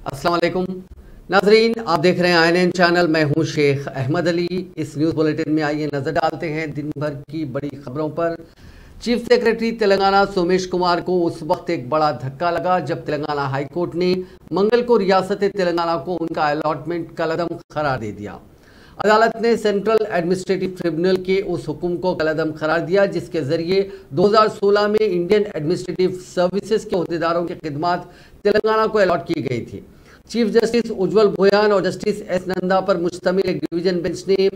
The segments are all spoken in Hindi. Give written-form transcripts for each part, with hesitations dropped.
अस्सलाम वालेकुम नाजरीन, आप देख रहे हैं INN चैनल। मैं हूं शेख अहमद अली। इस न्यूज़ बुलेटिन में आइए नज़र डालते हैं दिन भर की बड़ी खबरों पर। चीफ सेक्रेटरी तेलंगाना सोमेश कुमार को उस वक्त एक बड़ा धक्का लगा जब तेलंगाना हाई कोर्ट ने मंगल को रियासत तेलंगाना को उनका अलॉटमेंट कलअदम करार दे दिया। अदालत ने सेंट्रल एडमिनिस्ट्रेटिव ट्रिब्यूनल के उस हुक्म को कलअदम करार दिया जिसके जरिए 2016 में इंडियन एडमिनिस्ट्रेटिव सर्विसेज के अहदेदारों की खिदमत तेलंगाना को अलॉट की गई थी। चीफ जस्टिस उज्जवल भोयान और जस्टिस एस नंदा पर मुश्तमिल एक डिवीजन बेंच ने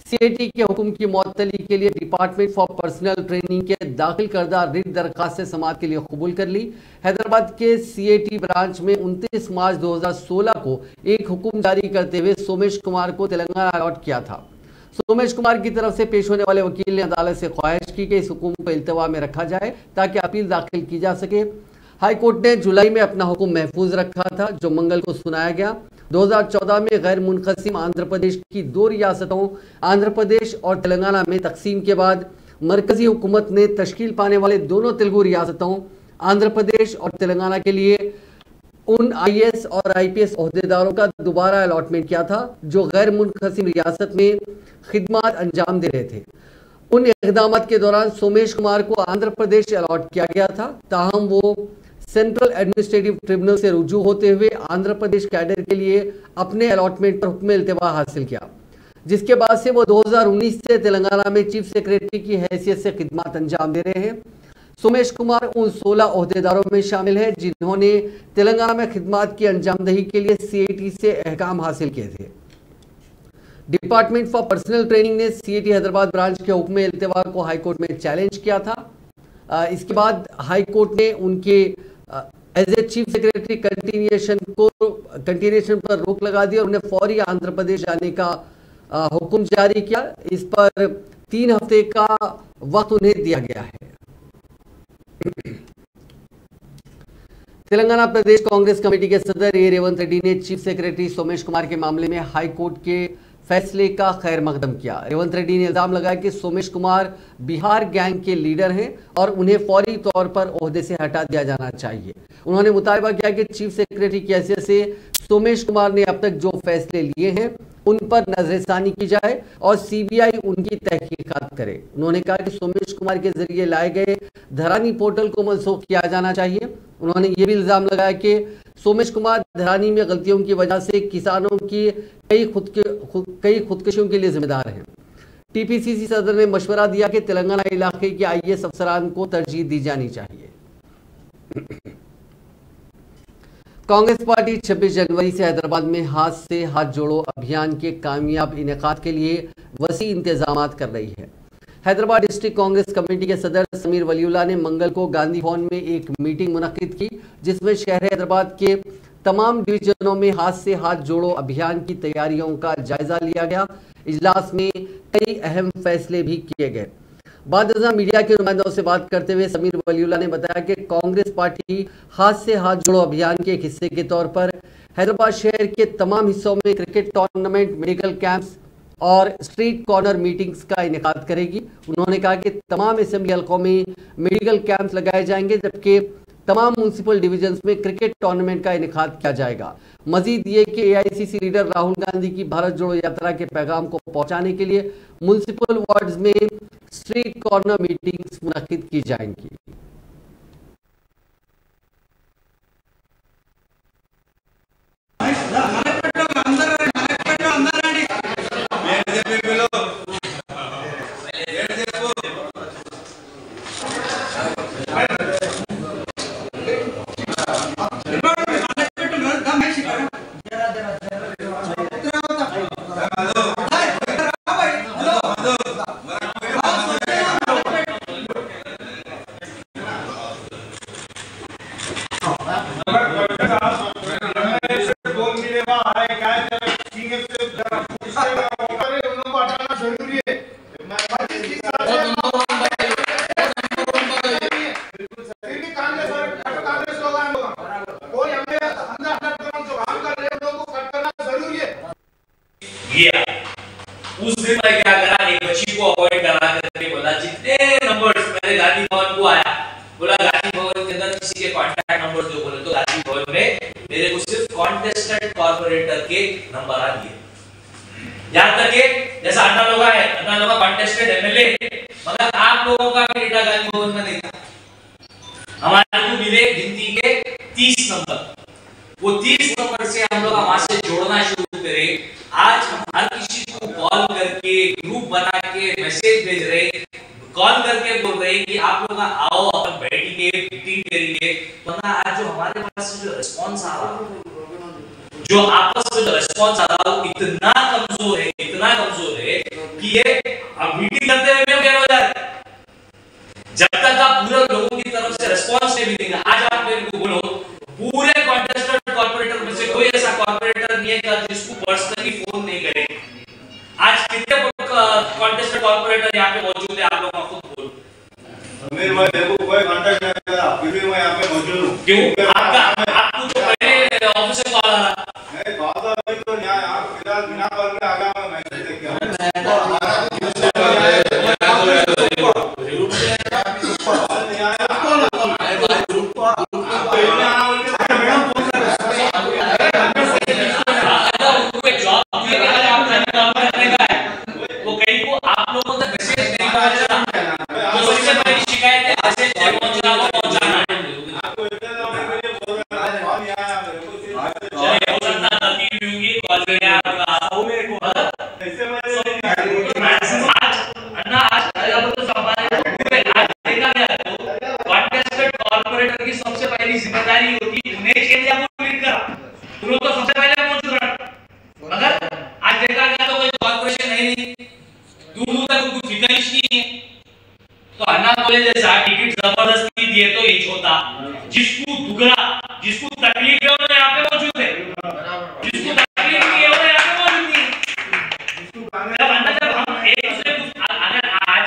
CAT के हुक्म की मुअत्तली के लिए डिपार्टमेंट फॉर पर्सनल ट्रेनिंग के दाखिल करदा रिट दरखास्त से समाअत के लिए कबूल कर ली। हैदराबाद के CAT ब्रांच में 29 मार्च 2016 को एक हुक्म जारी करते हुए सोमेश कुमार को तेलंगाना अलॉट किया था। सोमेश कुमार की तरफ से पेश होने वाले वकील ने अदालत से ख्वाहिश की कि इस हुक्म को इल्तवा में रखा जाए ताकि अपील दाखिल की जा सके। हाई कोर्ट ने जुलाई में अपना हुक्म महफूज रखा था जो मंगल को सुनाया गया। 2014 में गैर मुनक़सिम आंध्र प्रदेश की 2 रियासतों आंध्र प्रदेश और तेलंगाना में तकसीम के बाद मरकजी हुकूमत ने तश्कील पाने वाले दोनों तेलुगु रियासतों आंध्र प्रदेश और तेलंगाना के लिए उन IAS और IPS अहदेदारों का दोबारा अलॉटमेंट किया था जो गैर मुनक़सिम रियासत में खिदमत अंजाम दे रहे थे। उन इक़दाम के दौरान सोमेश कुमार को आंध्र प्रदेश अलॉट किया गया था, ताहम वो सेंट्रल एडमिनिस्ट्रेटिव ट्रिब्यूनल से रुजू होते हुए आंध्र प्रदेश कैडर के लिए अपने अलॉटमेंट पर हुक्म इल्तवा हासिल किया, जिसके बाद से वो 2019 से तेलंगाना में चीफ सेक्रेटरी की हैसियत से खिदमत अंजाम दे रहे हैं। सोमेश कुमार उन 16 अहदेदारों में शामिल है जिन्होंने तेलंगाना में खिदमत की अंजामदही के लिए CAT से अहकाम हासिल किए थे। डिपार्टमेंट फॉर पर्सनल ट्रेनिंग ने CAT हैदराबाद ब्रांच के हुक्म इल्तवा को हाईकोर्ट में चैलेंज किया था। इसके बाद हाईकोर्ट ने उनके as a chief secretary continuation पर रोक लगा दी और उन्हें फौरी आंध्र प्रदेश जाने का हुक्म जारी किया। इस पर 3 हफ्ते का वक्त उन्हें दिया गया है। तेलंगाना प्रदेश कांग्रेस कमेटी के सदर ए रेवंत रेड्डी ने चीफ सेक्रेटरी सोमेश कुमार के मामले में हाई कोर्ट के फैसले का खैर मकदम किया। रेवंत रेड्डी ने इल्जाम लगाया कि सोमेश कुमार बिहार गैंग के लीडर हैं और उन्हें फौरी तौर पर ओहदे से हटा दिया जाना चाहिए। उन्होंने मुतालबा किया कि चीफ सेक्रेटरी की हैसियत से सोमेश कुमार ने अब तक जो फैसले लिए हैं उन पर नजरसानी की जाए और CBI उनकी तहकीकात करे। उन्होंने कहा कि सोमेश कुमार के जरिए लाए गए धरानी पोर्टल को मनसूख किया जाना चाहिए। उन्होंने ये भी इल्जाम लगाया कि सोमेश कुमार धरानी में गलतियों की वजह से किसानों की कई खुदकुशियों के लिए जिम्मेदार हैं। TPCC सदर ने मशवरा दिया कि तेलंगाना इलाके के IAS अफसरान को तरजीह दी जानी चाहिए। कांग्रेस पार्टी 26 जनवरी से हैदराबाद में हाथ से हाथ जोड़ो अभियान के कामयाब इनेकाद के लिए वसी इंतजाम कर रही है। हैदराबाद डिस्ट्रिक्ट कांग्रेस कमेटी के सदर समीर वलीउल्लाह ने मंगल को गांधी भवन में एक मीटिंग मुनक्किद की जिसमें शहर हैदराबाद के तमाम डिवीजनों में हाथ से हाथ जोड़ो अभियान की तैयारियों का जायजा लिया गया। इजलास में कई अहम फैसले भी किए गए। बाद मीडिया के नुमाइंदों से बात करते हुए समीर वलीउल्लाह ने बताया कि कांग्रेस पार्टी हाथ से हाथ जोड़ो अभियान के एक हिस्से के तौर पर हैदराबाद शहर के तमाम हिस्सों में क्रिकेट टूर्नामेंट, मेडिकल कैंप्स और स्ट्रीट कॉर्नर मीटिंग्स का इनेकाद करेगी। उन्होंने कहा कि तमाम असेंबली हलकों में मेडिकल कैंप्स लगाए जाएंगे जबकि तमाम म्यूनसिपल डिवीजन्स में क्रिकेट टूर्नामेंट का इनेकाद किया जाएगा। मजीद ये कि AICC लीडर राहुल गांधी की भारत जोड़ो यात्रा के पैगाम को पहुंचाने के लिए म्यूनसिपल वार्ड्स में स्ट्रीट कॉर्नर मीटिंग्स मुनक्किद की जाएंगी। कॉर्पोरेटर के नंबर आ दिए। यहाँ तक के जैसा अन्ना लोगा है, अन्ना लोगा कॉन्टेस्टेड एमएलए, मगर आप लोगों का भी डेटा गांधी भवन में नहीं था। हमारे को मिले गिनती के 30 नंबर, वो 30 नंबर से हम लोग वहां से जोड़ना शुरू करें। आज हम हर किसी को कॉल करके ग्रुप बना के मैसेज भेज रहे, कॉल करके बोल रहे कि आप लोग आओ अपन बैठिए मीटिंग करेंगे। वरना आज जो हमारे पास जो रिस्पांस आ रहा, जो आपस में जो रिस्पांस आ रहा वो इतना कमजोर है कि ये अब मीटिंग करते हुए भी हो जाए। जब तक आप पूरे लोगों की तरफ से रिस्पांस नहीं मिलेगा, आज आप मेरे को बोलो पूरे कॉन्टेस्टेड कॉर्पोरेटर में से कोई ऐसा कॉर्पोरेटर नहीं है जिसको पर्सनली फोन नहीं करे। आज कितने कॉन्टेस्टेड कॉर्पोरेटर यहाँ पे मौजूद है, आप लोग खुद बोलो। समीर भाई देखो कोई कांटेक्ट नहीं करा, फिर भी मैं यहाँ पे मौजूद हूँ। क्यों? आपको तो पहले ऑफिस से कॉल आ रहा। नहीं कॉल तो अभी तो यहाँ फिलहाल बिना कॉल के आ गया, मैं मैसेज देख के जबरदस्ती दिए तो ये होता। जिसको दुगला, जिसको तकलीफ है वो यहाँ पे मौजूद है, जिसको तकलीफ नहीं है वो यहाँ पे मौजूद नहीं है। जब हम एक दूसरे को, अगर आज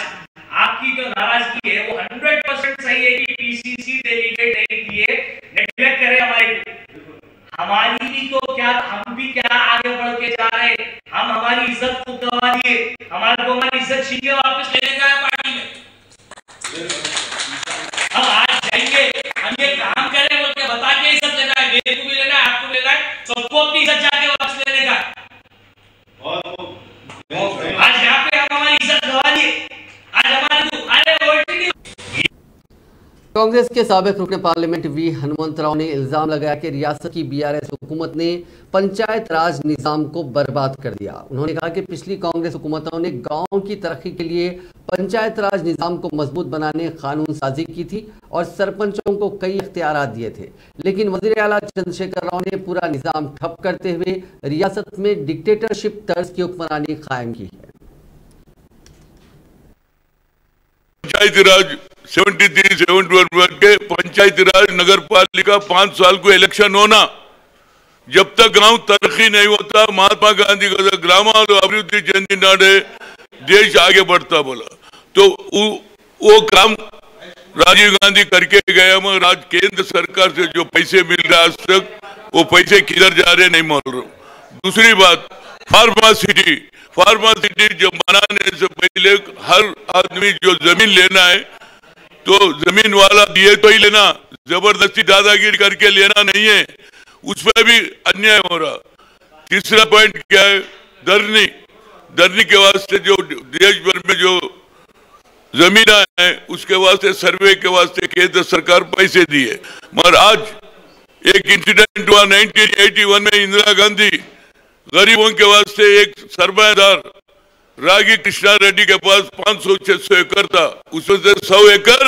आपकी जो नाराजगी है वो 100% सही है कि पीसीसी डेलीगेट नहीं दिए, नेग्लेक्ट करे हमारी भी तो क्या, हम भी क्या आगे बढ़ के जा रहे, हम हमारी इज्जत को गवा दिए, हमारे को हमारी इज्जत छीन के वापस लेने का है पार्टी में। हम आज जाएंगे, हम ये काम करें बोल के बता के इज्जत लेना है, मेरे को भी लेना है, आपको लेना है, सबको अपनी इज्जत जाके वापस लेने का है। आज यहाँ पे हम हमारी इज्जत गवा दी, आज हमारे को कांग्रेस के साबिक रुकन पार्लियामेंट वी हनुमंतराव ने इल्जाम लगाया कि रियासत की बीआरएस हुकूमत ने पंचायत राज निजाम को बर्बाद कर दिया। उन्होंने कहा कि पिछली कांग्रेस हुकूमतों ने गांव की तरक्की के लिए पंचायत राज निजाम को मजबूत बनाने कानून साजी की थी और सरपंचों को कई इख्तियारात दिए थे, लेकिन वजीर आला चंद्रशेखर राव ने पूरा निजाम ठप करते हुए रियासत में डिक्टेटरशिप तर्ज की हुक्मरानी कायम की है। पंचायती राज 73-71 के पंचायती राज नगर पालिका 5 साल को इलेक्शन होना, जब तक गांव तरक्की नहीं होता, महात्मा गांधी का ग्रामाल अभिवृद्धि चंदी नाडे देश आगे बढ़ता बोला, तो वो काम राजीव गांधी करके गया। मगर आज केंद्र सरकार से जो पैसे मिल रहे आज तक वो पैसे किधर जा रहे नहीं मालूम। दूसरी बात, फार्मा सिटी जो बनाने से पहले हर आदमी जो जमीन लेना है तो जमीन वाला दिए तो ही लेना, जबरदस्ती दादागिरी करके लेना नहीं है, उस पर भी अन्याय हो रहा। तीसरा पॉइंट क्या है, धरनी के वास्ते जो देश भर में जो जमीन है उसके वास्ते सर्वे के वास्ते केंद्र सरकार पैसे दिए। मगर आज एक इंसिडेंट हुआ 1981 में, इंदिरा गांधी गरीबों के वास्ते एक सरमाएदार रागी कृष्णा रेड्डी के पास 500-600 एकड़ था, उसमें से 100 एकड़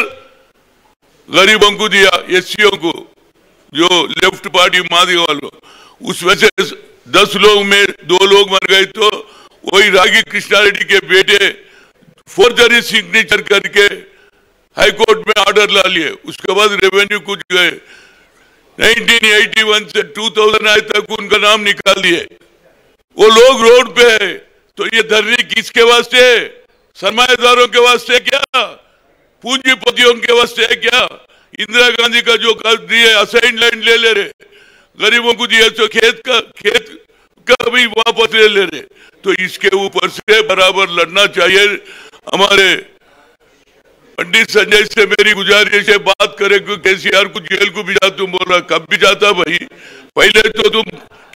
गरीबों को दिया, एससीओ को, जो लेफ्ट पार्टी मादी वालों। उसमें से 10 लोग में 2 लोग मर गए, तो वही रागी कृष्णा रेड्डी के बेटे फोर्जरी सिग्नेचर करके हाई कोर्ट में ऑर्डर ला लिए। उसके बाद रेवेन्यू कुछ गए, 1981 से 2009 तक उनका नाम निकाल दिए। वो लोग रोड पे है, तो ये धरनी किसके वास्ते है? सरमाएदारों के वास्ते क्या, पूंजीपतियों के वास्ते है क्या? इंदिरा गांधी का जो कर्ज दिए असाइन लैंड ले रहे, गरीबों को दिए तो खेत का भी वापस ले रहे, तो इसके ऊपर से बराबर लड़ना चाहिए। हमारे पंडित संजय से मेरी गुजारिश है, बात करें कि केसीआर को जेल को भी जा, तुम बोल रहा कब भी जाता भाई, पहले तो तुम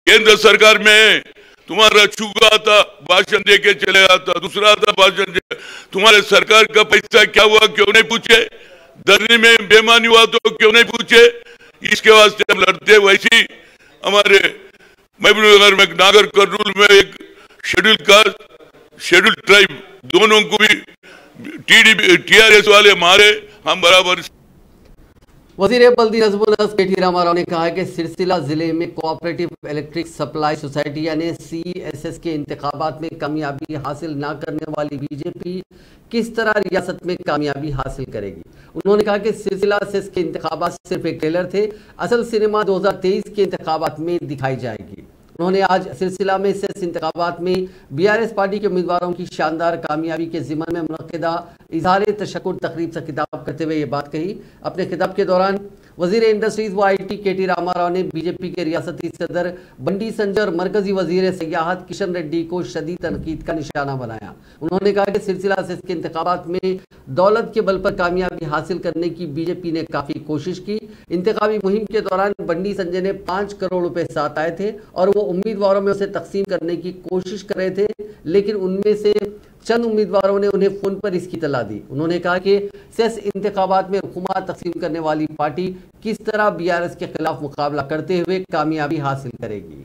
केंद्र सरकार में तुम्हारा चूका आता भाषण दे के चले आता, दूसरा आता भाषण दे, तुम्हारे सरकार का पैसा क्या हुआ क्यों नहीं पूछे, धरने में बेईमानी हुआ तो क्यों नहीं पूछे। इसके वास्ते हम लड़ते। वैसी हमारे महबूबनगर में नागर कर्नूल में एक शेड्यूल कास्ट शेड्यूल ट्राइब दोनों को भी TRS वाले मारे, हम बराबर। वजीर बल्दी नजमुल केटी रामाराव ने कहा कि सिरसिला जिले में कोऑपरेटिव इलेक्ट्रिक सप्लाई सोसाइटी यानी CSS के इंतखाबात में कामयाबी हासिल न करने वाली बीजेपी किस तरह रियासत में कामयाबी हासिल करेगी। उन्होंने कहा कि सिरसिला सेस के इंतखाबात सिर्फ एक ट्रेलर थे, असल सिनेमा 2023 के इंतखाबात में दिखाई जाएगी। उन्होंने आज सिलसिला में सेस इंतखाबात में BRS पार्टी के उम्मीदवारों की शानदार कामयाबी के ज़िम्मन में मुनक्किदा इजहार तशक्कुर तकरीब से खिताब करते हुए ये बात कही। अपने खिताब के दौरान वजीर इंडस्ट्रीज व IT केटी रामाराव ने बीजेपी के रियासती सदर बंडी संजय और मरकजी वजीर सयाहत किशन रेड्डी को शदीद तनकीद का निशाना बनाया। उन्होंने कहा कि सिलसिला सेस के इंतखाबात में दौलत के बल पर कामयाबी हासिल करने की बीजेपी ने काफ़ी कोशिश की। इंतखाबी मुहिम के दौरान बंडी संजय ने 5 करोड़ रुपए साथ आए थे और वो उम्मीदवारों में उसे तकसीम करने की कोशिश कर रहे थे, लेकिन उनमें से चंद उम्मीदवारों ने उन्हें फोन पर इसकी इत्तला दी। उन्होंने कहा कि सेस इंतखाबात में हुकूमत तकसीम करने वाली पार्टी किस तरह BRS के खिलाफ मुकाबला करते हुए कामयाबी हासिल करेगी।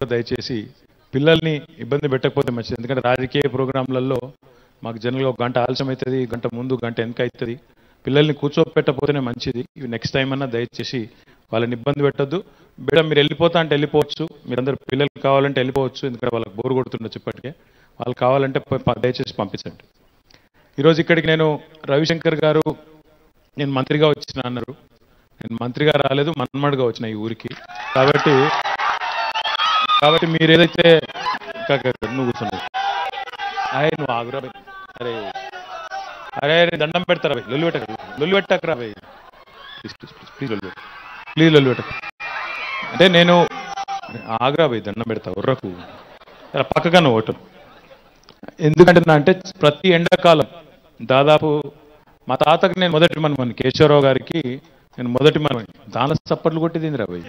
దయచేసి పిల్లల్ని ఇబ్బంది పెట్టకపోతే మంచిది, ఎందుకంటే రాజకీయ ప్రోగ్రాంలలో మాకు జనరల్గా 1 గంట ఆలస్యం అవుతుంది, 1 గంట ముందు 1 గంట వెనక అవుతుంది. పిల్లల్ని కూర్చోపెట్టకపోతేనే మంచిది. ఇవి నెక్స్ట్ టైం అన్నా దయచేసి వాళ్ళని ఇబ్బంది పెట్టద్దు. మేడం మీరు వెళ్ళిపోతా అంటే వెళ్ళిపోవచ్చు, మీరందరూ పిల్లలు కావాలంటే వెళ్ళిపోవచ్చు, ఎందుకంటే వాళ్ళకి బోర్ కొడుతుండొచ్చు ఇప్పటికే. వాళ్ళు కావాలంటే దయచేసి పంపించండి. ఈరోజు ఇక్కడికి నేను రవిశంకర్ గారు నేను మంత్రిగా వచ్చిన అన్నారు. నేను మంత్రిగా రాలేదు, మన్మడుగా వచ్చిన ఈ ఊరికి. కాబట్టి మీరు ఏదైతే నువ్వు కూర్చున్నావు నువ్వు ఆగురా భయ్, అరే అరే దండం పెడతారా భయ్, లొల్లు పెట్టకరా భయ్, ప్లీజ్ లొల్లు పెట్టక. అంటే నేను ఆగ్రా భయ్ దండం పెడతా ఉర్రకు పక్కగానే ఓటం. ఎందుకంటే అంటే ప్రతి ఎండాకాలం దాదాపు మా తాతకి నేను మొదటి మనమని కేశవరావు గారికి నేను మొదటి మనమని దాని చప్పట్లు కొట్టింది రా భయ్.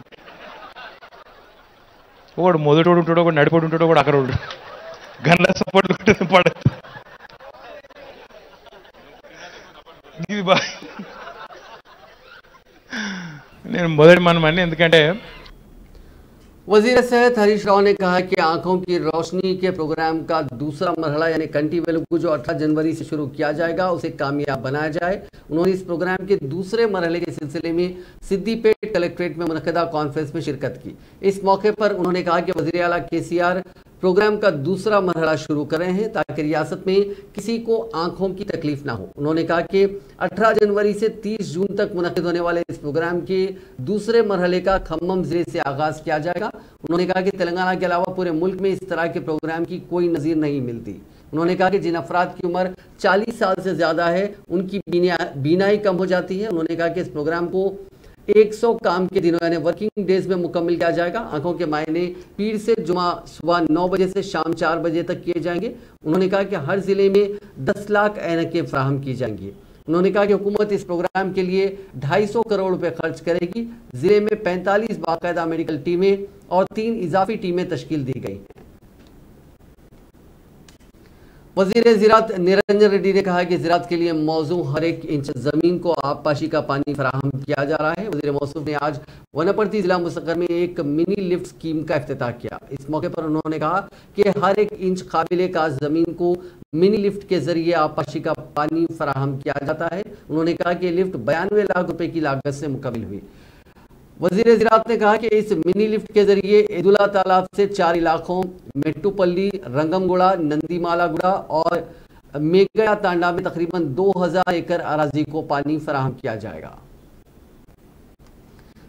ఒకడు మొదటోడు ఉంటాడు, ఒకడు నడిపోడు ఉంటాడు, ఒకడు అక్కడ ఉంటాడు, గండ్ల సపోర్ట్లు కొట్టింది పడదు. ఇది బాగా నేను మొదటి మనమని. ఎందుకంటే वजीर सेहत हरीश राव ने कहा कि आंखों की रोशनी के प्रोग्राम का दूसरा मरहला यानी कंटी वेलुगु जो 18 जनवरी से शुरू किया जाएगा उसे कामयाब बनाया जाए। उन्होंने इस प्रोग्राम के दूसरे मरहले के सिलसिले में सिद्दीपेट कलेक्ट्रेट में मुनक्किदा कॉन्फ्रेंस में शिरकत की। इस मौके पर उन्होंने कहा कि वज़ीर आला KCR प्रोग्राम का दूसरा मरहला शुरू कर रहे हैं ताकि रियासत में किसी को आंखों की तकलीफ ना हो। उन्होंने कहा कि 18 जनवरी से 30 जून तक मुनक्किद होने वाले इस प्रोग्राम के दूसरे मरहले का खम्मम जिले से आगाज किया जाएगा। उन्होंने कहा कि तेलंगाना के अलावा पूरे मुल्क में इस तरह के प्रोग्राम की कोई नज़ीर नहीं मिलती। उन्होंने कहा कि जिन अफराद की उम्र 40 साल से ज़्यादा है उनकी बीनाई कम हो जाती है। उन्होंने कहा कि इस प्रोग्राम को 100 काम के दिनों यानी वर्किंग डेज में मुकम्मल किया जाएगा। आंखों के मायने पीर से जुमा सुबह 9 बजे से शाम 4 बजे तक किए जाएंगे। उन्होंने कहा कि हर जिले में 10 लाख ऐनकें फराहम की जाएंगी। उन्होंने कहा कि हुकूमत इस प्रोग्राम के लिए 250 करोड़ रुपए खर्च करेगी। जिले में 45 बाकायदा मेडिकल टीमें और 3 इजाफी टीमें तश्कील दी गई हैं। वज़ीर ज़राअत निरंजन रेड्डी ने कहा कि ज़राअत के लिए मौजू हर एक इंच ज़मीन को आबपाशी का पानी फराहम किया जा रहा है। वज़ीर मौसूफ ने आज वनपर्ती ज़िला मुसक्कर में एक मिनी लिफ्ट स्कीम का इफ्तिताह किया। इस मौके पर उन्होंने कहा कि हर एक इंच काबिले का ज़मीन को मिनी लिफ्ट के जरिए आबपाशी का पानी फराहम किया जाता है। उन्होंने कहा कि लिफ्ट 92 लाख रुपए की लागत से मुकम्मल हुई। वज़ीर ज़राअत ने कहा कि इस मिनी लिफ्ट के जरिए ईदुल्ला तालाब से 4 इलाकों मेट्टुपल्ली, रंगमगुड़ा, नंदीमालागुड़ा और मेघया तांडा में तकरीबन 2000 एकड़ अराजी को पानी फराहम किया जाएगा।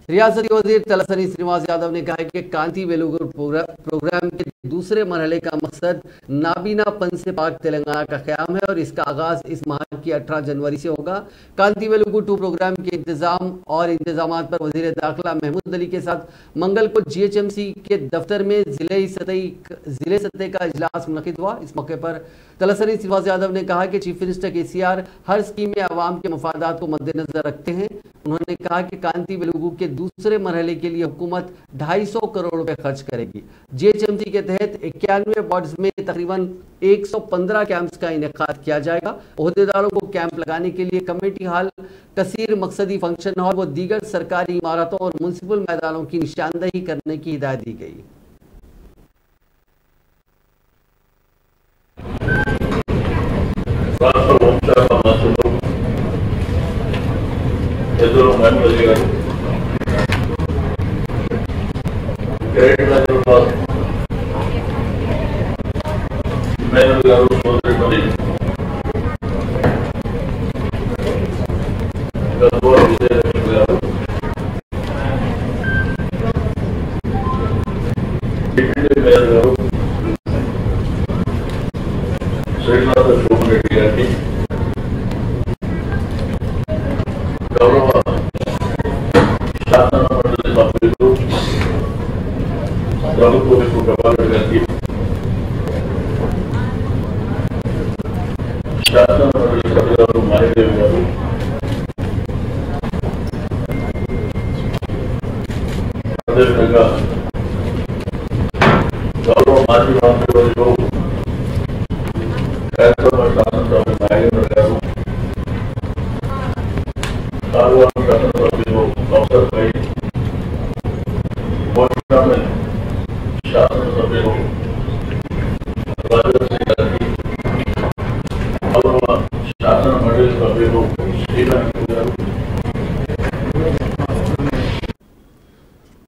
रियासती वजीर तलसानी श्रीनिवास यादव ने कहा कि कांति वेलुगु प्रोग्राम के दूसरे मरहले का मकसद नाबीनापन से पाक तेलंगाना का क़याम है और इसका आगाज इस माह की 18 जनवरी से होगा। कांति वेलुगु 2 प्रोग्राम के इंतजाम और इंतजामात पर वजीर दाखिला महमूद अली के साथ मंगल को GHMC के दफ्तर में जिले सतह का इजलास मुनक़िद हुआ। इस मौके पर तलसानी श्रीनिवास यादव ने कहा कि चीफ मिनिस्टर KCR हर स्कीम में अवाम के मफादात को मद्देनजर रखते हैं। उन्होंने कहा कि कांति वेलुगु के दूसरे मरहले के लिए हुकूमत 250 करोड़ रुपए खर्च करेगी। GHMC के तहत 91 वार्ड्स में तकरीबन 115 कैंप्स का इनेकाद किया जाएगा। ओहदेदारों को कैंप लगाने के लिए कमेटी हॉल, कसीर मकसदी फंक्शन हॉल व दीगर सरकारी इमारतों और म्युनिसिपल मैदानों की निशानदही करने की हिदायत दी गई।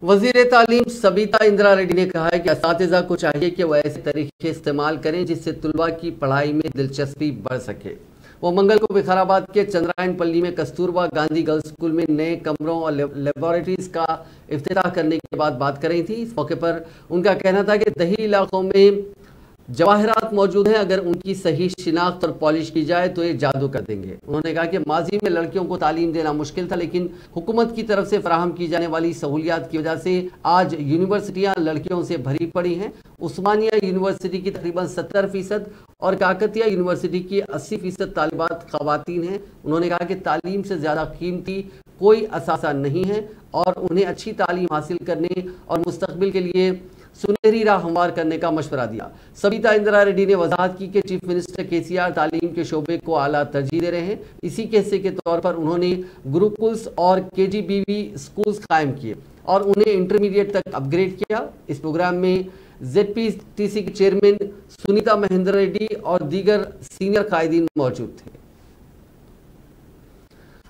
वज़ीर तालीम सबिता इंदिरा रेड्डी ने कहा है कि असातिज़ा को चाहिए कि वह ऐसे तरीके इस्तेमाल करें जिससे तुलबा की पढ़ाई में दिलचस्पी बढ़ सके। वो मंगल को विकाराबाद के चंद्रायन पल्ली में कस्तूरबा गांधी गर्ल्स स्कूल में नए कमरों और लेबोरेटरीज का इफ्तिताह करने के बाद बात कर रही थी। इस मौके पर उनका कहना था कि दही इलाकों में जवाहरात मौजूद हैं, अगर उनकी सही शिनाख्त और पॉलिश की जाए तो ये जादू कर देंगे। उन्होंने कहा कि माजी में लड़कियों को तालीम देना मुश्किल था, लेकिन हुकूमत की तरफ से फराहम की जाने वाली सहूलियात की वजह से आज यूनिवर्सिटियां लड़कियों से भरी पड़ी हैं। उस्मानिया यूनिवर्सिटी की तकरीबन 70% और काकतिया यूनिवर्सिटी की 80% तालिबात खवातीन हैं। उन्होंने कहा कि तालीम से ज़्यादा कीमती कोई असासा नहीं है और उन्हें अच्छी तालीम हासिल करने और मुस्तकबिल के लिए सुनहरी राह हमवार करने का मशवरा दिया। सबिता इंदिरा रेड्डी ने वजाहत की कि चीफ मिनिस्टर KCR तालीम के शोबे को आला तरजीह दे रहे हैं। इसी के हिस्से के तौर पर उन्होंने गुरुकुल्स और KGBV स्कूल्स कायम किए और उन्हें इंटरमीडिएट तक अपग्रेड किया। इस प्रोग्राम में ZPTC के चेयरमैन सुनीता महेंद्र रेड्डी और दीगर सीनियर कायदीन मौजूद थे।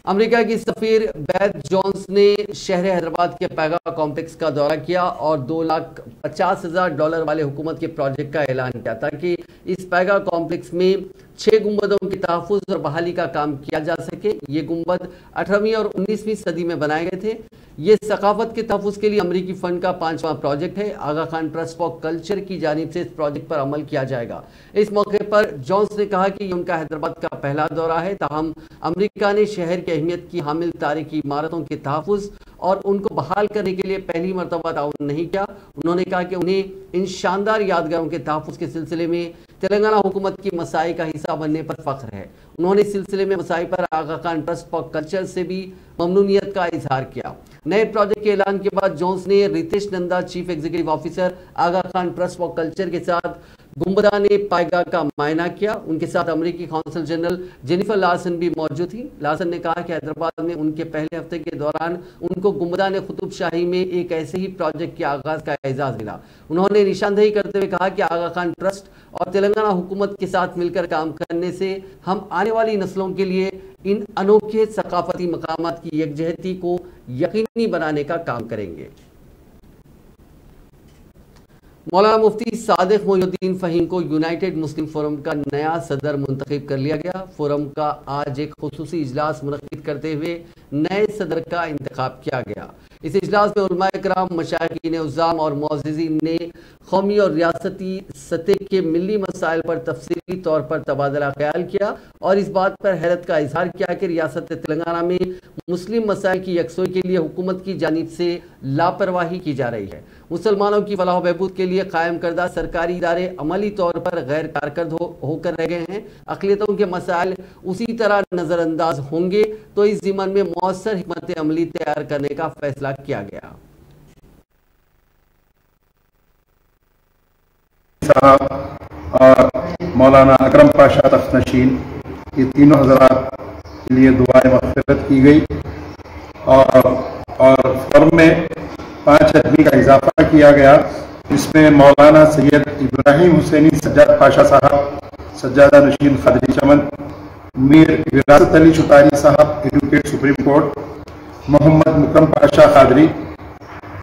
अमेरिका की सफीर बैथ जोन्स ने शहर हैदराबाद के पैगा कॉम्प्लेक्स का दौरा किया और $2,50,000 वाले हुकूमत के प्रोजेक्ट का ऐलान किया ताकि इस पैगा कॉम्प्लेक्स में 6 गुंबदों के तहफ़्फ़ुज़ और बहाली का काम किया जा सके। ये गुंबद 18वीं और 19वीं सदी में बनाए गए थे। ये सकाफत के तहफ़्फ़ुज़ के लिए अमरीकी फ़ंड का 5वां प्रोजेक्ट है। आगा खान ट्रस्ट फॉर कल्चर की जानिब से इस प्रोजेक्ट पर अमल किया जाएगा। इस मौके पर जोन्स ने कहा कि ये उनका हैदराबाद का पहला दौरा है, ताहम अमरीका ने शहर की अहमियत की हामिल तारीखी इमारतों के तहफ़्फ़ुज़ और उनको बहाल करने के लिए पहली मरतबा ताउन नहीं किया। उन्होंने कहा कि उन्हें इन शानदार यादगारों के तहफ़्फ़ुज़ के सिलसिले में तेलंगाना हुकूमत की मसाई का हिस्सा बनने पर फख्र है। उन्होंने इस सिलसिले में मसाई पर आगा खान ट्रस्ट फॉर कल्चर से भी ममनूनियत का इजहार किया। नए प्रोजेक्ट के ऐलान के बाद जोन्स ने Ritesh Nanda chief executive officer Aga Khan Trust for Culture के साथ गुंबदाने पायगा का मायना किया। उनके साथ अमेरिकी कौंसल जनरल जेनिफर लार्सन भी मौजूद थी। लार्सन ने कहा कि हैदराबाद में उनके पहले हफ्ते के दौरान उनको गुंबदाने कुतुब शाही में एक ऐसे ही प्रोजेक्ट के आगाज का एजाज मिला। उन्होंने निशानदेही करते हुए कहा कि आगा खान ट्रस्ट और तेलंगाना हुकूमत के साथ मिलकर काम करने से हम आने वाली नस्लों के लिए इन अनोखे सकाफती मकामात की यकजहती को यकीनी बनाने का काम करेंगे। मौलाना मुफ्ती सादिक मोइनुद्दीन फ़हीम को यूनाइटेड मुस्लिम फोरम का नया सदर मुंतखब कर लिया गया। फोरम का आज एक खुसूसी इजलास मुनक्किद करते हुए नए सदर का इंतखाब किया गया। इस इजलास में उलमाए किराम, मशाइखीन उज़्ज़ाम और मुअज़्ज़िज़ीन ने कौमी और रियासती सतह के मिली मसाइल पर तफसीली तौर पर तबादला ख्याल किया और इस बात पर हैरत का इजहार किया कि रियासत तेलंगाना में मुस्लिम मसाइल की यकसोई के लिए हुकूमत की जानिब से लापरवाही की जा रही है। मुसलमानों की फलाह बहबूद के लिए कायम करदा सरकारी इदारे अमली तौर पर गैर कारकर्द होकर रह गए हैं। अक़लियतों के मसाइल उसी तरह नज़रअंदाज होंगे तो इस ज़िमन में मौसर हिकमत अमली तैयार करने का फैसला किया गया। साहब और मौलाना अकरम पाशा तख्तनशीन, ये तीनों हजरात के लिए दुआएं मग़फ़िरत की गई और फर्म में 5 आदमी का इजाफा किया गया। इसमें मौलाना सैयद इब्राहिम हुसैनी सज्जाद पाशा साहब, सज्जादा नशीन खदरी चमन, मीर विरासत Ali Chutari Sahab advocate supreme court, Mohammed Mukarram Pasha Qadri,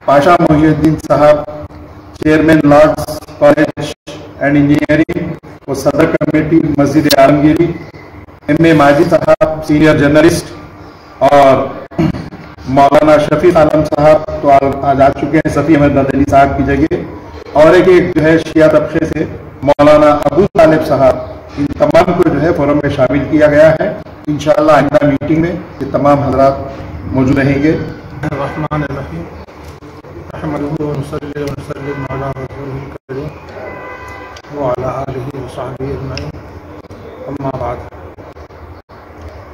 Pasha Mohiuddin Sahab chairman Lords college and engineering और सदर कमेटी मस्जिद आलमगीरी, M.A. माजिद साहब सीनियर जर्नलिस्ट और मौलाना शफीक आलम साहब तो आज आ चुके हैं सफ़ी अहमद मदनी साहब की जगह, और एक जो है शिया तबके से मौलाना अबू तालिब साहब, इन तमाम को जो है फोरम में शामिल किया गया है। इंशाअल्लाह आइंदा मीटिंग में ये तमाम हजरात मौजूद रहेंगे।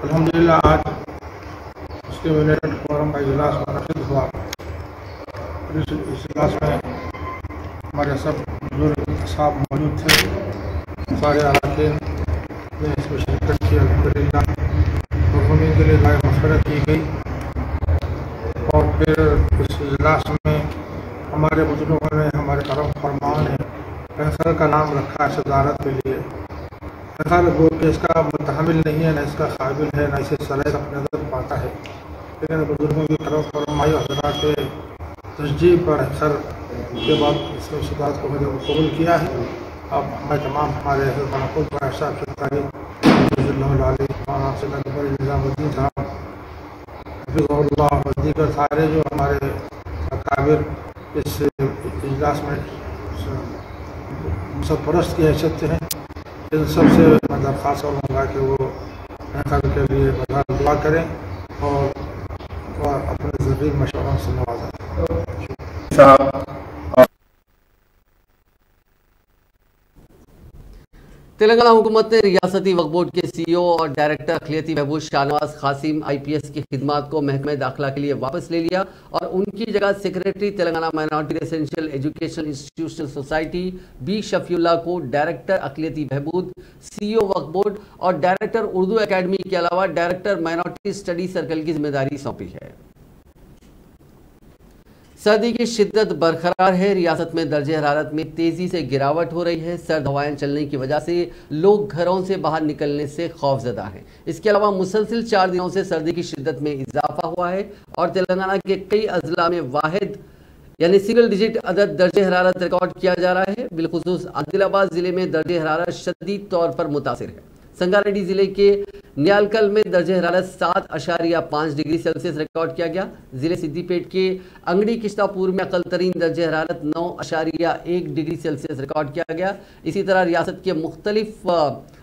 अल्हम्दुलिल्लाह आज उसके यूनाइटेड फोरम का इजलास मुनक़िद हुआ। इस इजलास में हमारे सब बुजुर्ग साहब मौजूद थे, सारे अरकान ने इसमें शिरकत की। अल्हम्दुलिल्लाह मरहूमीन के लिए दुआए मग़फ़िरत की गई और फिर इस इजलास में हमारे बुजुर्गों ने, हमारे करम फरमाओं ने फैसल का नाम रखा है सदारत के लिए। फैसल वो कि इसका मुतहमिल नहीं है, न इसका काबिल है, न इसे सलाहियत अपने अंदर पाता है, लेकिन बुजुर्गों की तरफ फरमाई हज़रात के तस्जीब पर सर के बाद इसमें सदारत को मैंने कबूल किया है। अब हमारे तमाम हमारे मनक़ूब साहब सरकारी निज़ामुद्दीन साहब और दीगर सारे जो हमारे अकाबिर इस इजलास में सरपरस्त की हैसियत से हैं, इन सबसे मैं दरख्वास्त करूँगा कि वो महफिल के लिए दुआ करें और अपने ज़रूरी मशवरों से नवाजें। तेलंगाना हुकूमत ने रियासती वक्फ बोर्ड के CEO और डायरेक्टर अक़लियती बहबूद शाहनवाज कासिम IPS की खिदमात को महकमे दाखिला के लिए वापस ले लिया और उनकी जगह secretary Telangana minority residential education institutional society B Shafiullah को डायरेक्टर अक़लियती बहबूद, CEO वक्फ बोर्ड और डायरेक्टर उर्दू अकेडमी के अलावा डायरेक्टर माइनॉरिटी स्टडी सर्कल की जिम्मेदारी सौंपी है। सर्दी की शिद्दत बरकरार है। रियासत में दर्जे हरारत में तेजी से गिरावट हो रही है। सर्द हवाएं चलने की वजह से लोग घरों से बाहर निकलने से खौफजदा हैं। इसके अलावा मुसलसिल 4 दिनों से सर्दी की शिद्दत में इजाफा हुआ है और तेलंगाना के कई अजला में वाहिद यानी सिंगल डिजिट अदद दर्जे हरारत रिकॉर्ड किया जा रहा है। बिलखुसूस आदिलाबाद जिले में दर्जे हरारत शदीद तौर पर मुतासिर है। संगारेड्डी जिले के न्यालकल में दर्जे हरारत 7.5 डिग्री सेल्सियस रिकॉर्ड किया गया। जिले सिद्दीपेट के अंगड़ी किश्तापुर में अकल तरीन दर्जे हरारत 9.1 डिग्री सेल्सियस रिकॉर्ड किया गया। इसी तरह रियासत के मुख्तलिफ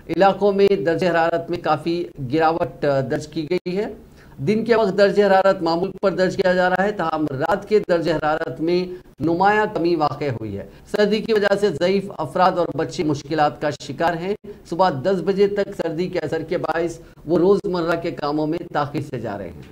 इलाकों में दर्जे हरारत में काफ़ी गिरावट दर्ज की गई है। दिन के वक्त दर्जे हरारत मामूल पर दर्ज किया जा रहा है, तहम रात के दर्जे हरारत में नुमाया कमी वाक़ हुई है। सर्दी की वजह से ज़ईफ़ अफराद और बच्चे मुश्किलात का शिकार हैं। सुबह 10 बजे तक सर्दी के असर के बायस वो रोज़मर्रा के कामों में ताख़ीर से जा रहे हैं।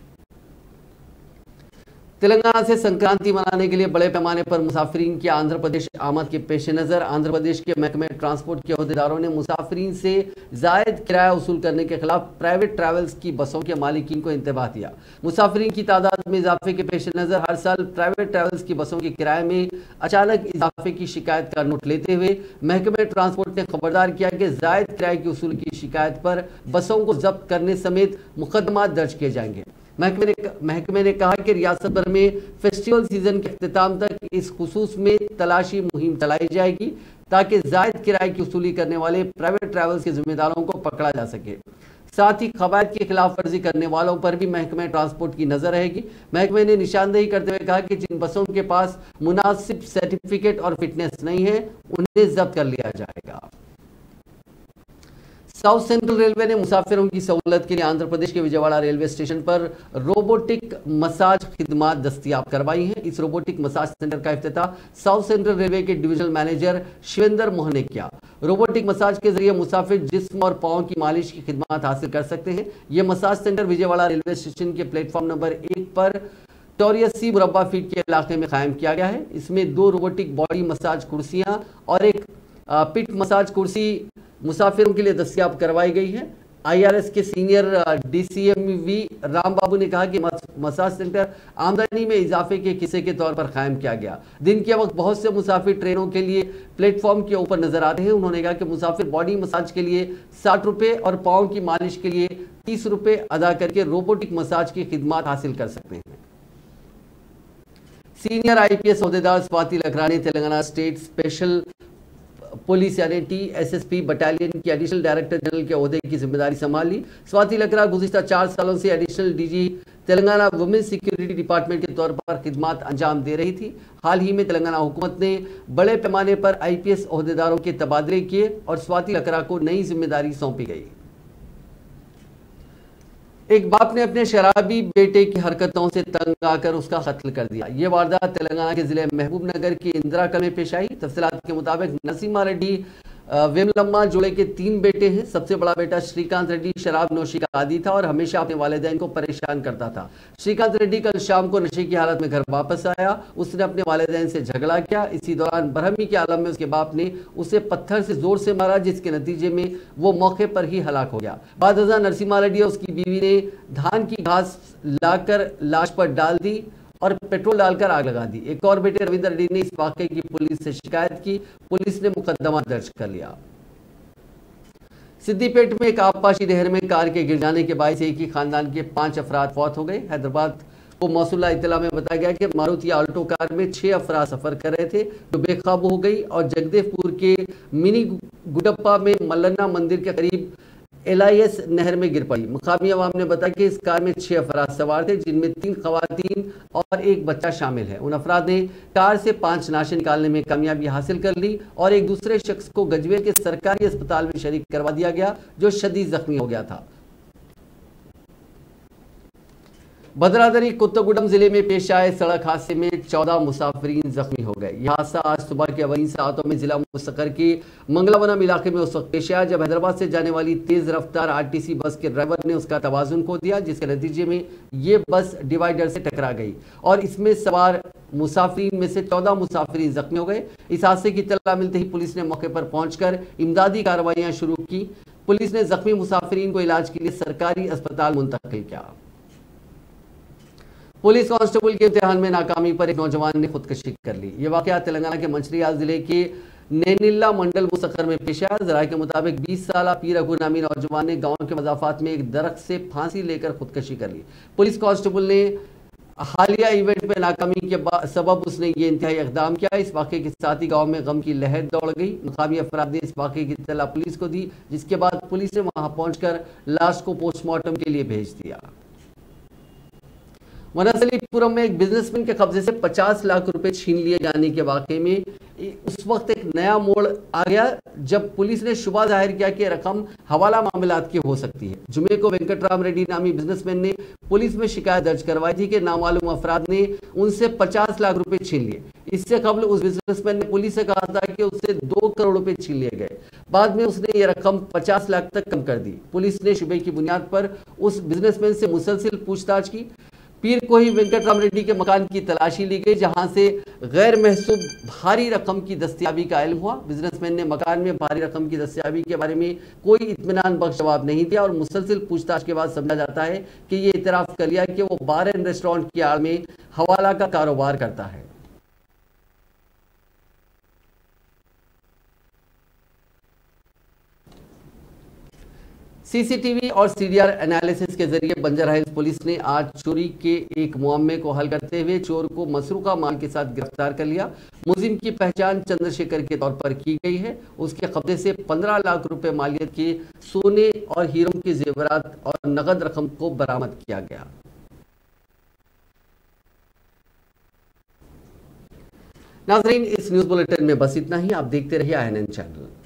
तेलंगाना से संक्रांति मनाने के लिए बड़े पैमाने पर मुसाफिरीन की आंध्र प्रदेश आमद के पेश नज़र आंध्र प्रदेश के महकमे ट्रांसपोर्ट के अहदेदारों ने मुसाफिरीन से जायद किराया वसूल करने के खिलाफ प्राइवेट ट्रैवल्स की बसों के मालिकीन को इंतबाह दिया। मुसाफिरीन की तादाद में इजाफे के पेश नज़र हर साल प्राइवेट ट्रैवल्स की बसों के किराए में अचानक इजाफे की शिकायत का नोट लेते हुए महकमे ट्रांसपोर्ट ने खबरदार किया कि जायद किराए की वसूल की शिकायत पर बसों को जब्त करने समेत मुकदमा दर्ज किए जाएंगे। महकमे ने कहा कि रियासत भर में फेस्टिवल सीजन के अख्तिताम तक इस खुसूस में तलाशी मुहिम चलाई जाएगी ताकि जायद किराए की वसूली करने वाले प्राइवेट ट्रैवल्स के जिम्मेदारों को पकड़ा जा सके। साथ ही कवायद की खिलाफ वर्जी करने वालों पर भी महकमे ट्रांसपोर्ट की नजर रहेगी। महकमे ने निशानदेही करते हुए कहा कि जिन बसों के पास मुनासिब सर्टिफिकेट और फिटनेस नहीं है उन्हें जब्त कर लिया जाएगा। साउथ सेंट्रल रेलवे ने मुसाफिरों की सहूलत के लिए आंध्र प्रदेश के विजयवाड़ा रेलवे स्टेशन पर रोबोटिक मसाज खिदमात दस्तयाब करवाई हैं। इस रोबोटिक मसाज सेंटर का इफ्तिताह साउथ सेंट्रल रेलवे के डिविजनल मैनेजर शिवेंद्र मोहन ने किया। रोबोटिक मसाज के जरिए मुसाफिर जिस्म और पांव की मालिश की खिदमात हासिल कर सकते हैं। यह massage centre Vijayawada railway station के प्लेटफॉर्म नंबर 1 पर 84 मुरब्बा फीट के इलाके में कायम किया गया है। इसमें 2 रोबोटिक बॉडी मसाज कुर्सियां और एक पिट मसाज कुर्सी मुसाफिरों के लिए दस्तयाब करवाई गई है। IRS के सीनियर DCMV राम बाबू ने कहा कि मसाज सेंटर आमदनी में इजाफे के किस्से के तौर पर कायम किया गया। दिन के वक्त बहुत से मुसाफिर ट्रेनों के लिए प्लेटफॉर्म के ऊपर नजर आते हैं। उन्होंने कहा कि मुसाफिर बॉडी मसाज के लिए 60 रुपए और पाँव की मालिश के लिए 30 रुपए अदा करके रोबोटिक मसाज की खिदमात हासिल कर सकते हैं। सीनियर IPS ओहदेदार स्वाति लखरा ने तेलंगाना स्टेट स्पेशल पुलिस यानी TSSP बटालियन की एडिशनल डायरेक्टर जनरल के ओहदे की जिम्मेदारी संभाल ली। स्वाति लखरा गुज़िश्ता 4 सालों से additional DG Telangana women security department के तौर पर खिदमात अंजाम दे रही थी। हाल ही में तेलंगाना हुकूमत ने बड़े पैमाने पर IPS ओहदेदारों के तबादले किए और स्वाति लखरा को नई जिम्मेदारी सौंपी गई। एक बाप ने अपने शराबी बेटे की हरकतों से तंग आकर उसका कत्ल कर दिया। यह वारदात तेलंगाना के जिले महबूब नगर के इंदिरा कल में पेश आई। तफसीलात के मुताबिक नरसिम्हा रेड्डी वेमलम्मा जोड़े के 3 बेटे हैं। सबसे बड़ा बेटा श्रीकांत रेड्डी शराब नोशी का आदी था और हमेशा अपने वालिदैन को परेशान करता था। श्रीकांत रेड्डी कल शाम को नशे की हालत में घर वापस आया। उसने अपने वालिदैन से झगड़ा किया। इसी दौरान बरहमी के आलम में उसके बाप ने उसे पत्थर से जोर से मारा, जिसके नतीजे में वो मौके पर ही हलाक हो गया। बाद नरसिम्हा रेड्डी और उसकी बीवी ने धान की घास लाकर लाश पर डाल दी और पेट्रोल डालकर आग लगा दी। एक और बेटे रविंद्र रेड्डी ने इस वाकये की पुलिस से शिकायत की। पुलिस ने मुकदमा दर्ज कर लिया। सिद्दीपेट में एक आबपाशी नहर में कार के गिर जाने के बायस एक ही खानदान के 5 अफराद फौत हो गए। हैदराबाद को मौसूला इत्तला में बताया गया कि मारुति आल्टो कार में 6 अफराद सफर कर रहे थे जो बेकाबू हो गई और जगदेवपुर के मिनी गुडप्पा में मल्लन्ना मंदिर के करीब LIS नहर में गिर पड़ी। मुकामी अवाम ने बताया कि इस कार में 6 अफराद सवार थे, जिनमें 3 खवातीन और 1 बच्चा शामिल है। उन अफराद ने कार से 5 लाशें निकालने में कामयाबी हासिल कर ली और एक दूसरे शख्स को गजवेल के सरकारी अस्पताल में शरीक करवा दिया गया जो शदीद जख्मी हो गया था। भद्रादरी कुत्तगुडम जिले में पेश आए सड़क हादसे में 14 मुसाफिरीन जख्मी हो गए। यह हादसा आज सुबह के अवैन सातों में जिला मुस्तकर के मंगलावनम इलाके में उस वक्त पेश आया जब हैदराबाद से जाने वाली तेज रफ्तार RTC बस के ड्राइवर ने उसका तवाजुन खो दिया, जिसके नतीजे में ये बस डिवाइडर से टकरा गई और इसमें सवार मुसाफिरीन में से 14 मुसाफिरीन जख्मी हो गए। इस हादसे की इत्तला मिलते ही पुलिस ने मौके पर पहुंचकर इमदादी कार्रवाइयां शुरू की। पुलिस ने जख्मी मुसाफिरीन को इलाज के लिए सरकारी अस्पताल मुंतकिल किया। पुलिस कांस्टेबल के इम्तिहान में नाकामी पर एक नौजवान ने खुदकुशी कर ली। ये वाकया तेलंगाना के मंचिर्याल जिले के नैनिल्ला मंडल मुस्तकर में पेश आया। जराये के मुताबिक 20 साल पी रघु नामी नौजवान ने गांव के मजाफात में एक दरख्त से फांसी लेकर खुदकुशी कर ली। पुलिस कांस्टेबल ने हालिया इवेंट में नाकामी के सबब उसने ये इंतहाई इकदाम किया। इस वाक़े के साथ ही गांव में गम की लहर दौड़ गई। मुकामी अफराद ने इस वाक़े की इत्तला पुलिस को दी, जिसके बाद पुलिस ने वहां पहुंचकर लाश को पोस्टमार्टम के लिए भेज दिया। वनासलीपुरम में एक बिजनेसमैन के कब्जे से 50 लाख रुपए छीन लिए जाने के वाकये में उस वक्त एक नया मोड़ आ गया जब पुलिस ने शुबा जाहिर किया कि रकम हवाला मामलात की हो सकती है। जुमे को वेंकटराम रेड्डी नामी बिजनेसमैन ने पुलिस में शिकायत दर्ज करवाई थी कि नामालूम अफराद ने उनसे 50 लाख रुपए छीन लिए। इससे कबल उस बिजनेसमैन ने पुलिस से कहा था कि उससे 2 करोड़ रुपए छीन लिए गए। बाद में उसने ये रकम 50 लाख तक कम कर दी। पुलिस ने शुबे की बुनियाद पर उस बिजनेसमैन से मुसलसिल पूछताछ की। पीर को ही वेंकटराम रेड्डी के मकान की तलाशी ली गई, जहां से गैर महसूब भारी रकम की दस्तयाबी का इल्म हुआ। बिजनेसमैन ने मकान में भारी रकम की दस्तयाबी के बारे में कोई इत्मीनान बख्श जवाब नहीं दिया और मुसलसिल पूछताछ के बाद समझा जाता है कि ये इतराफ कर लिया कि वो बार एंड रेस्टोरेंट की आड़ में हवाला का कारोबार करता है। सीसीटीवी और सीडीआर एनालिसिस के जरिए बंजर हिल्स पुलिस ने आज चोरी के एक मुआम्मे को हल करते हुए चोर को मसरूका माल के साथ गिरफ्तार कर लिया। मुलजिम की पहचान चंद्रशेखर के तौर पर की गई है। उसके कब्जे से 15 लाख रुपए मालियत के सोने और हीरों के जेवरात और नगद रकम को बरामद किया गया। नाजरीन, इस न्यूज बुलेटिन में बस इतना ही। आप देखते रहिए INN चैनल।